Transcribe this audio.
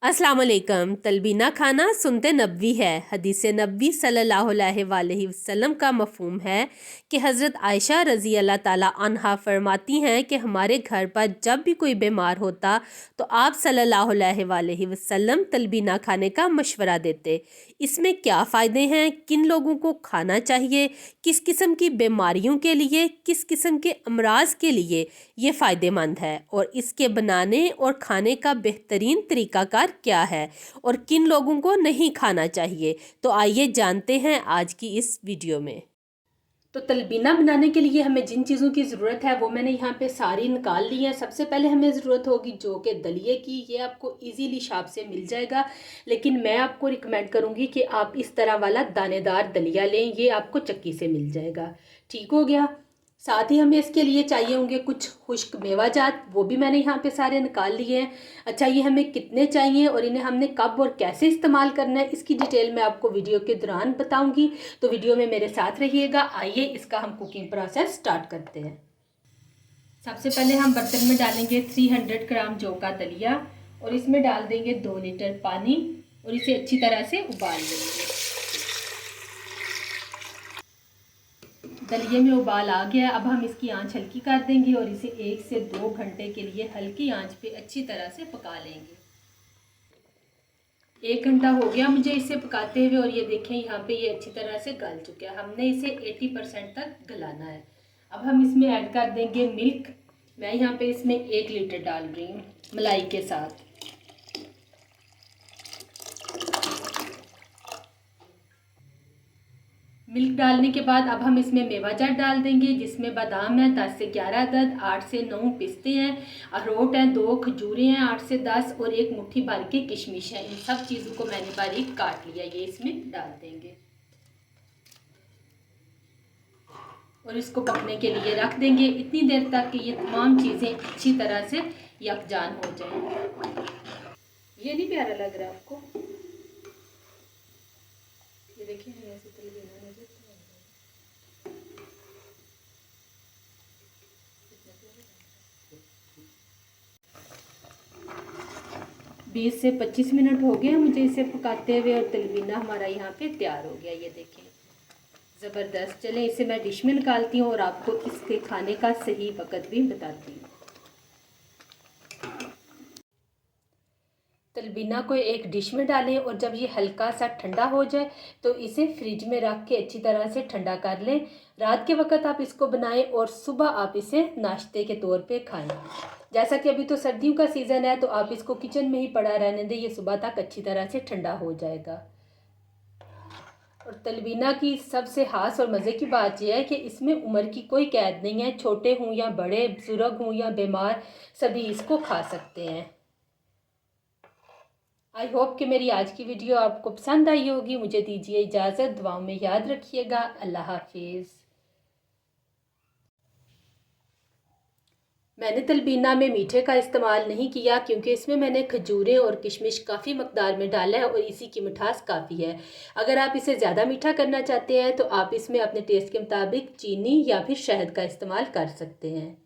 अस्सलाम वालेकुम। तलबीना खाना सुनते नबवी है। हदीस नबवी सल्लल्लाहु अलैहि वसल्लम का मफ़हूम है कि हज़रत आयशा रज़ी अल्लाह ताला अन्हा फरमाती हैं कि हमारे घर पर जब भी कोई बीमार होता तो आप सल्लल्लाहु अलैहि वसल्लम तलबीना खाने का मशवरा देते। इसमें क्या फ़ायदे हैं, किन लोगों को खाना चाहिए, किस किस्म की बीमारियों के लिए, किस किस्म के अमराज के लिए ये फ़ायदेमंद है और इसके बनाने और खाने का बेहतरीन तरीक़ाकार क्या है और किन लोगों को नहीं खाना चाहिए, तो आइए जानते हैं आज की इस वीडियो में। तो तलबीना बनाने के लिए हमें जिन चीज़ों की ज़रूरत है वो मैंने यहाँ पे सारी निकाल ली है। सबसे पहले हमें ज़रूरत होगी जो कि दलिए की। ये आपको इजीली शॉप से मिल जाएगा, लेकिन मैं आपको रिकमेंड करूँगी कि आप इस तरह वाला दानेदार दलिया लें। ये आपको चक्की से मिल जाएगा। ठीक हो गया। साथ ही हमें इसके लिए चाहिए होंगे कुछ खुश्क मेवाजात, वो भी मैंने यहाँ पे सारे निकाल लिए हैं। अच्छा, ये हमें कितने चाहिए और इन्हें हमने कब और कैसे इस्तेमाल करना है इसकी डिटेल मैं आपको वीडियो के दौरान बताऊंगी, तो वीडियो में मेरे साथ रहिएगा। आइए इसका हम कुकिंग प्रोसेस स्टार्ट करते हैं। सबसे पहले हम बर्तन में डालेंगे 300 ग्राम जौ का दलिया और इसमें डाल देंगे 2 लीटर पानी और इसे अच्छी तरह से उबाल लेंगे। दलिए में उबाल आ गया। अब हम इसकी आंच हल्की कर देंगे और इसे 1 से 2 घंटे के लिए हल्की आंच पे अच्छी तरह से पका लेंगे। 1 घंटा हो गया मुझे इसे पकाते हुए और ये देखें यहाँ पे ये अच्छी तरह से गल चुका है। हमने इसे 80% तक गलाना है। अब हम इसमें ऐड कर देंगे मिल्क। मैं यहाँ पे इसमें 1 लीटर डाल रही हूँ मलाई के साथ। मिल्क डालने के बाद अब हम इसमें मेवाजात डाल देंगे, जिसमें बादाम है 10 से 11 अदद, 8 से 9 पिस्ते हैं, अखरोट हैं 2, खजूरें हैं 8 से 10 और 1 मुट्ठी भर के किशमिश है। इन सब चीज़ों को मैंने बारीक काट लिया, ये इसमें डाल देंगे और इसको पकने के लिए रख देंगे इतनी देर तक कि ये तमाम चीज़ें अच्छी तरह से यकजान हो जाएं। ये नहीं प्यारा लग रहा आपको? ये देखिए ऐसे तलबीना नजर 20 से 25 मिनट हो गए मुझे इसे पकाते हुए और तलबीना हमारा यहाँ पे तैयार हो गया। ये देखें ज़बरदस्त। चलें इसे मैं डिश में निकालती हूँ और आपको इसके खाने का सही वक़्त भी बताती हूँ। तलबीना को एक डिश में डालें और जब ये हल्का सा ठंडा हो जाए तो इसे फ्रिज में रख के अच्छी तरह से ठंडा कर लें। रात के वक्त आप इसको बनाएं और सुबह आप इसे नाश्ते के तौर पे खाएं। जैसा कि अभी तो सर्दियों का सीज़न है तो आप इसको किचन में ही पड़ा रहने दें, ये सुबह तक अच्छी तरह से ठंडा हो जाएगा। और तलबीना की सबसे ख़ास और मज़े की बात यह है कि इसमें उम्र की कोई कैद नहीं है। छोटे हों या बड़े, बुजुर्ग हों या बीमार, सभी इसको खा सकते हैं। आई होप कि मेरी आज की वीडियो आपको पसंद आई होगी। मुझे दीजिए इजाज़त, दुआओं में याद रखिएगा। अल्लाह हाफिज़। मैंने तलबीना में मीठे का इस्तेमाल नहीं किया क्योंकि इसमें मैंने खजूरें और किशमिश काफ़ी मकदार में डाला है और इसी की मिठास काफ़ी है। अगर आप इसे ज़्यादा मीठा करना चाहते हैं तो आप इसमें अपने टेस्ट के मुताबिक चीनी या फिर शहद का इस्तेमाल कर सकते हैं।